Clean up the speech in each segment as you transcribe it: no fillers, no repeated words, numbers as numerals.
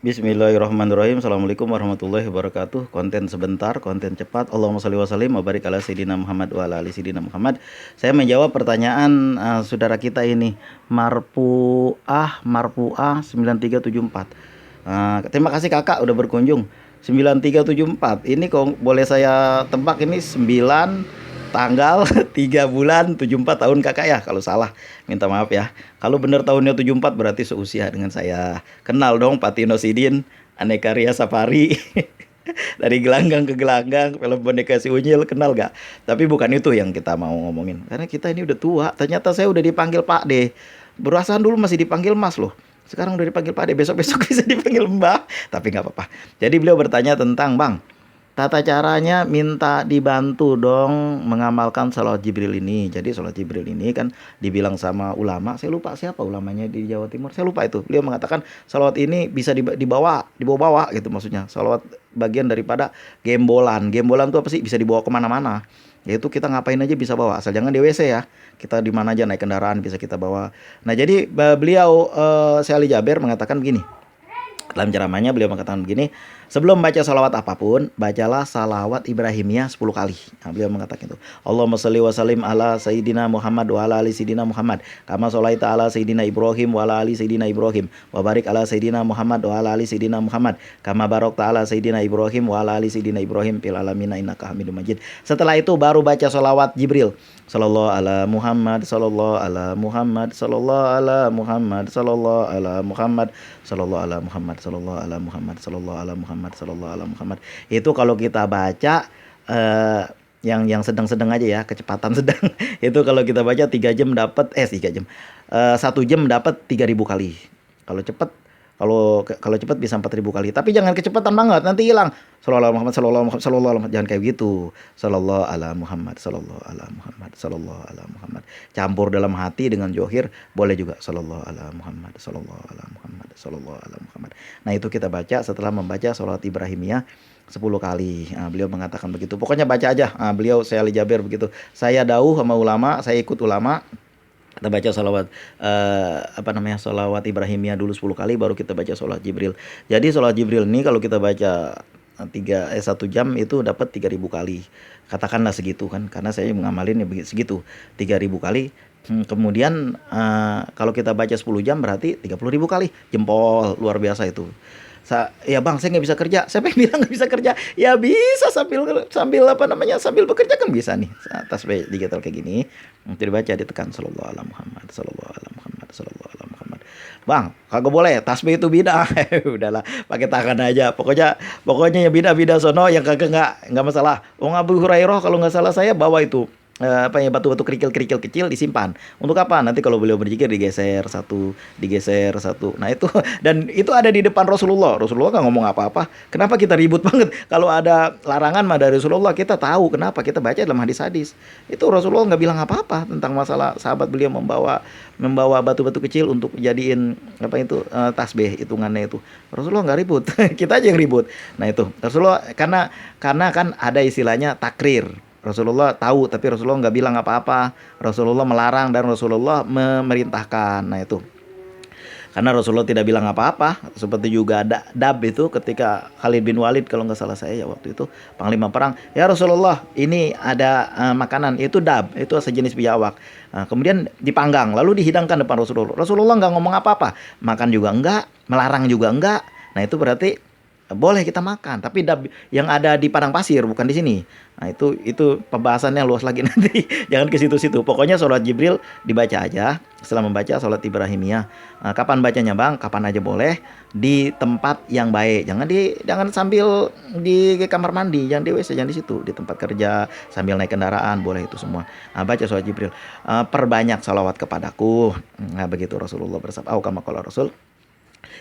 Bismillahirrahmanirrahim. Assalamualaikum warahmatullahi wabarakatuh. Konten sebentar, konten cepat. Allahumma shalli wa sallim wa barik ala sayyidina Muhammad wa ala ali sayyidina Muhammad. Saya menjawab pertanyaan saudara kita ini, Marpuah 9374. Terima kasih kakak udah berkunjung. 9374. Ini kok boleh saya tebak ini 9 tanggal 3 bulan 74 tahun kakak ya. Kalau salah minta maaf ya. Kalau benar tahunnya 74 berarti seusia dengan saya. Kenal dong Patino Sidin, Aneka Ria Safari. Dari gelanggang ke gelanggang, film boneka si Unyil, kenal gak? Tapi bukan itu yang kita mau ngomongin. Karena kita ini udah tua. Ternyata saya udah dipanggil Pak D. Perasaan dulu masih dipanggil Mas loh. Sekarang udah dipanggil Pak D. Besok-besok bisa dipanggil Mbak. Tapi nggak apa-apa. Jadi beliau bertanya tentang, Bang, tata caranya minta dibantu dong mengamalkan salawat Jibril ini. Jadi salawat Jibril ini kan dibilang sama ulama, saya lupa siapa ulamanya di Jawa Timur, saya lupa itu. Beliau mengatakan salawat ini bisa dibawa-bawa gitu maksudnya. Salawat bagian daripada gembolan. Gembolan itu apa sih? Bisa dibawa kemana-mana. Yaitu kita ngapain aja bisa bawa, asal jangan di WC ya. Kita di mana aja naik kendaraan bisa kita bawa. Nah jadi beliau Syekh Ali Jaber mengatakan begini. Dalam ceramahnya beliau mengatakan begini, sebelum baca salawat apapun, bacalah salawat Ibrahimiyah 10 kali. Nah, beliau mengatakan itu. Allahumma sholli wa sallim ala Sayyidina Muhammad wa ala ali Sayyidina Muhammad. Kama sholaita ala Sayyidina Ibrahim wa ala ali Sayyidina Ibrahim. Wa barik ala Sayyidina Muhammad wa ala ali Sayyidina Muhammad. Kama barakta ala Sayyidina Ibrahim wa ala ali Sayyidina Ibrahim fil alamina innaka Hamidum Majid. Setelah itu baru baca salawat Jibril. Sallallahu ala Muhammad, sallallahu ala Muhammad, sallallahu ala Muhammad, sallallahu ala Muhammad, sallallahu ala Muhammad, sallallahu ala Muhammad, sallallahu ala Muhammad, sallallahu ala Muhammad. Itu kalau kita baca yang sedang-sedang aja ya, kecepatan sedang. Itu kalau kita baca 3 jam dapat 3 jam. 1 jam dapat 3.000 kali. Kalau cepat kalau cepat bisa 4.000 kali. Tapi jangan kecepatan banget, nanti hilang. Sallallahu Muhammad, sallallahu Muhammad, sallallahu Muhammad. Jangan kayak gitu. Sallallahu ala Muhammad, sallallahu ala Muhammad, sallallahu ala Muhammad. Campur dalam hati dengan johir boleh juga. Sallallahu ala Muhammad, sallallahu ala Muhammad, sallallahu ala Muhammad. Nah, itu kita baca setelah membaca salawat Ibrahimiyah 10 kali. Nah, beliau mengatakan begitu. Pokoknya baca aja. Nah, beliau Syekh Ali Jaber begitu. Saya dawuh sama ulama, saya ikut ulama. Kita baca salawat salawat Ibrahimiyah dulu 10 kali, baru kita baca salawat Jibril. Jadi salawat Jibril ini kalau kita baca 1 jam itu dapat 3.000 kali. Katakanlah segitu kan, karena saya mengamalin ya segitu 3.000 kali. Kemudian kalau kita baca 10 jam berarti 30.000 kali. Jempol, luar biasa itu. Ya bang, saya nggak bisa kerja. Siapa yang bilang nggak bisa kerja? Ya bisa sambil bekerja kan bisa nih. Tasbih digital kayak gini, nanti dibaca, ditekan sallallahu ala Muhammad, sallallahu ala Muhammad, sallallahu ala Muhammad. Bang, kagak boleh, tasbih itu bid'ah. Udahlah, pakai tangan aja. Pokoknya yang bid'ah sono, yang kagak nggak masalah. Abu Hurairah kalau nggak salah saya bawa itu batu-batu kerikil-kerikil kecil disimpan. Untuk apa? Nanti kalau beliau berzikir digeser satu. Nah itu, dan itu ada di depan Rasulullah. Rasulullah nggak ngomong apa-apa. Kenapa kita ribut banget? Kalau ada larangan mah dari Rasulullah, kita tahu kenapa, kita baca dalam hadis-hadis. Itu Rasulullah nggak bilang apa-apa tentang masalah sahabat beliau membawa batu-batu kecil untuk jadiin tasbih hitungannya itu. Rasulullah nggak ribut. Kita aja yang ribut. Nah itu Rasulullah, karena kan ada istilahnya takrir. Rasulullah tahu, tapi Rasulullah nggak bilang apa-apa. Rasulullah melarang dan Rasulullah memerintahkan. Nah itu, karena Rasulullah tidak bilang apa-apa. Seperti juga Dab itu ketika Khalid bin Walid kalau nggak salah saya ya waktu itu panglima perang. Ya Rasulullah, ini ada makanan, itu Dab, itu sejenis biawak. Kemudian dipanggang, lalu dihidangkan depan Rasulullah. Rasulullah nggak ngomong apa-apa. Makan juga enggak, melarang juga enggak. Nah itu berarti boleh kita makan, tapi yang ada di padang pasir, bukan di sini. Nah itu pembahasannya luas lagi nanti. Jangan ke situ-situ. Pokoknya sholat Jibril dibaca aja setelah membaca sholat Ibrahimiyah. Kapan bacanya bang? Kapan aja boleh, di tempat yang baik. Jangan sambil di kamar mandi, jangan di WC, jangan di situ. Di tempat kerja, sambil naik kendaraan, boleh itu semua. Baca sholat Jibril. Perbanyak salawat kepadaku. Nah begitu Rasulullah bersabda. Kama qala Rasul.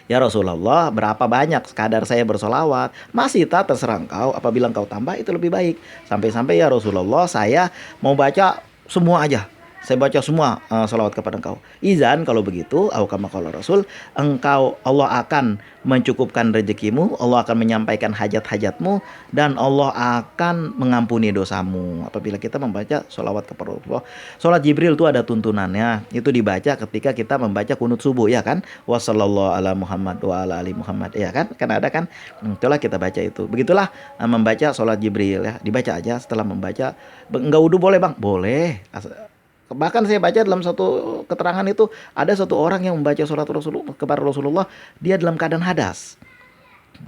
Ya Rasulullah, berapa banyak kadar saya bersolawat? Masih tak terserah engkau, apabila engkau tambah itu lebih baik. Sampai-sampai ya Rasulullah, saya mau baca semua aja. saya baca semua salawat kepada engkau. Izan kalau begitu, au kama qala Rasul, engkau Allah akan mencukupkan rezekimu, Allah akan menyampaikan hajat-hajatmu, dan Allah akan mengampuni dosamu apabila kita membaca salawat kepada Allah. Salat Jibril itu ada tuntunannya, itu dibaca ketika kita membaca kunut subuh, ya kan? Wa sallallahu ala Muhammad wa ala ali Muhammad, ya kan? Kan ada kan? Itulah kita baca itu. Begitulah membaca salat Jibril, ya. Dibaca aja setelah membaca. Enggak wudu boleh, Bang? Boleh. Bahkan saya baca dalam satu keterangan itu ada satu orang yang membaca salat Rasulullah kepada Rasulullah, dia dalam keadaan hadas.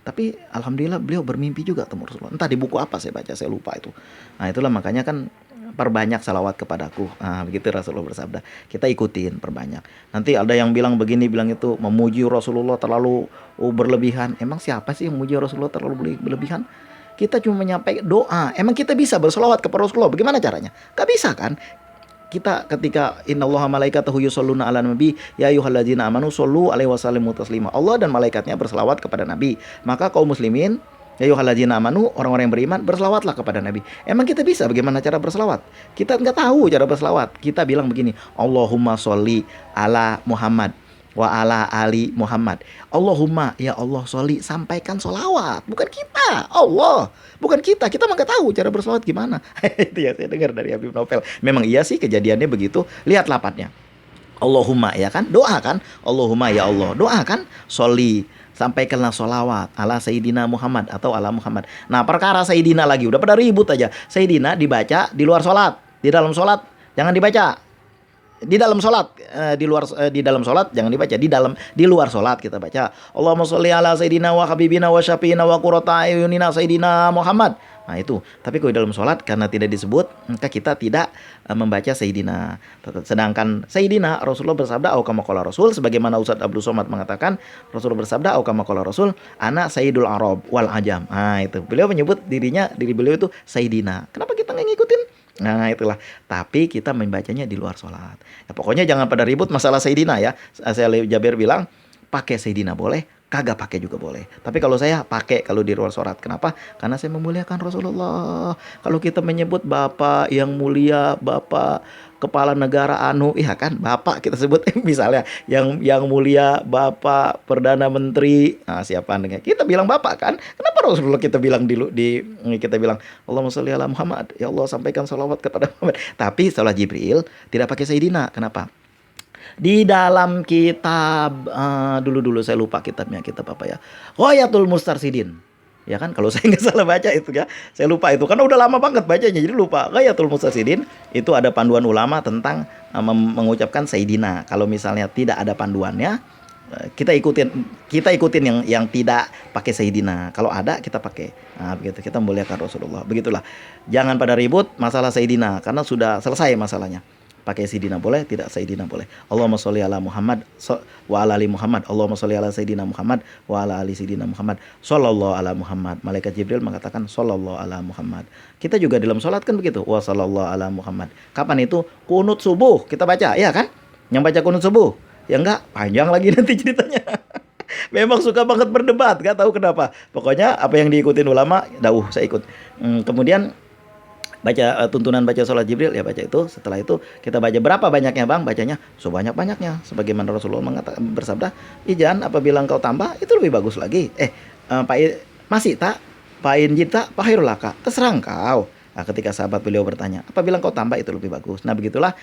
Tapi alhamdulillah beliau bermimpi juga temu Rasulullah. Entah di buku apa saya baca, saya lupa itu. Nah, itulah makanya kan perbanyak salawat kepadaku. Nah, begitu Rasulullah bersabda. Kita ikutin, perbanyak. Nanti ada yang bilang begini, bilang itu, memuji Rasulullah terlalu berlebihan. Emang siapa sih yang memuji Rasulullah terlalu berlebihan? Kita cuma menyampaikan doa. Emang kita bisa berselawat kepada Rasulullah? Bagaimana caranya? Gak bisa kan? Kita ketika innallaha malaikatahu yusholluna 'alan nabi ya ayyuhalladzina amanu shollu alaihi wasallimu taslima. Allah dan malaikatnya berselawat kepada Nabi. Maka kaum muslimin ya ayyuhalladzina amanu, orang-orang yang beriman, berselawatlah kepada Nabi. Emang kita bisa bagaimana cara berselawat? Kita nggak tahu cara berselawat. Kita bilang begini, Allahumma sholli ala Muhammad wa ala ali Muhammad. Allahumma, ya Allah, sholli, sampaikan sholawat. Bukan kita, Allah. Bukan kita mah nggak tahu cara berselawat gimana. Itu ya saya dengar dari Habib Novel. Memang iya sih kejadiannya begitu. Lihat lapatnya. Allahumma, ya kan? Doa kan? Allahumma, ya Allah. Doa kan? Sholli, sampaikanlah sholawat ala Sayyidina Muhammad atau ala Muhammad. Nah, perkara Sayyidina lagi udah pada ribut aja. Sayyidina dibaca di luar sholat. Di dalam sholat jangan dibaca. Di dalam sholat, di dalam sholat jangan dibaca. Di luar sholat kita baca Allahumma sholli ala Sayyidina wa habibina wa syafiina wa qurrata ayunina Sayyidina Muhammad. Nah itu. Tapi kalau di dalam sholat karena tidak disebut, maka kita tidak membaca Sayyidina. Sedangkan Sayyidina, Rasulullah bersabda au kama qala Rasul, sebagaimana Ustaz Abdul Somad mengatakan, Rasulullah bersabda au kama qala Rasul, ana sayyidul arab wal ajam. Nah itu. Beliau menyebut diri beliau itu Sayyidina. Kenapa kita nggak ngikutin? Nah itulah. Tapi kita membacanya di luar sholat. Ya, pokoknya jangan pada ribut masalah Sayyidina ya. Saya Jabir bilang pakai Sayyidina boleh, kagak pakai juga boleh. Tapi kalau saya pakai kalau di luar sholat. Kenapa? Karena saya memuliakan Rasulullah. Kalau kita menyebut Bapak yang mulia, Bapak kepala negara anu, iya kan, Bapak kita sebut misalnya yang mulia Bapak Perdana Menteri. Nah, siapa dengan kita bilang Bapak kan? Kenapa Rasulullah kita bilang kita bilang Allahumma sholli ala Muhammad, ya Allah sampaikan salawat kepada Muhammad. Tapi salat Jibril tidak pakai Sayyidina. Kenapa? Di dalam kitab dulu saya lupa kitabnya, kitab apa ya, Ghayatul Mustarsidin. Ya kan, kalau saya nggak salah baca itu ya, saya lupa itu karena udah lama banget bacanya jadi lupa. Ghayatul Mustarsidin itu ada panduan ulama tentang mengucapkan Sayyidina. Kalau misalnya tidak ada panduannya, kita ikutin yang tidak pakai Sayyidina. Kalau ada kita pakai. Nah, begitu kita memuliakan Rasulullah. Begitulah. Jangan pada ribut masalah Sayyidina karena sudah selesai masalahnya. Pakai Sayyidina boleh, tidak Sayyidina boleh. Allahumma sholli ala Muhammad wa ala ali Muhammad. Allahumma sholli ala Sayyidina Muhammad wa ala ali Sayyidina Muhammad. Sallallahu ala Muhammad. Malaikat Jibril mengatakan sallallahu ala Muhammad. Kita juga dalam sholat kan begitu. Wa sallallahu ala Muhammad. Kapan itu? Kunut subuh kita baca, ya kan? Yang baca kunut subuh. Ya enggak, panjang lagi nanti ceritanya. Memang suka banget berdebat, gak tahu kenapa. Pokoknya apa yang diikutin ulama, saya ikut. Kemudian baca tuntunan baca sholat Jibril, ya baca itu. Setelah itu kita baca berapa banyaknya, Bang? Bacanya sebanyak-banyaknya sebagaimana Rasulullah bersabda, ijan apabila engkau tambah itu lebih bagus lagi. Masih tak pain jita pahirulaka, terserah engkau. Nah, ketika sahabat beliau bertanya, apabila engkau tambah itu lebih bagus. Nah, begitulah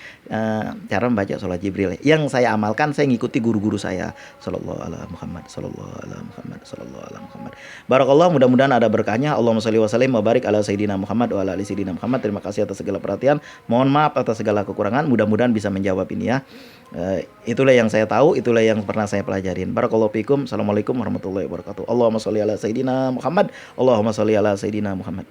cara membaca sholat Jibril. Yang saya amalkan, saya ngikuti guru-guru saya. Sallallahu ala Muhammad, sallallahu ala Muhammad, sallallahu ala Muhammad. Barakallah, mudah-mudahan ada berkahnya. Allahumma sholli wa sallim wa barik ala Sayyidina Muhammad wa ala ali Sayyidina Muhammad. Terima kasih atas segala perhatian. Mohon maaf atas segala kekurangan. Mudah-mudahan bisa menjawab ini ya. Itulah yang saya tahu, itulah yang pernah saya pelajarin. Barakallahu fikum. Assalamualaikum warahmatullahi wabarakatuh. Allahumma sholli ala Sayyidina Muhammad. Allahumma sholli ala Sayyidina Muhammad.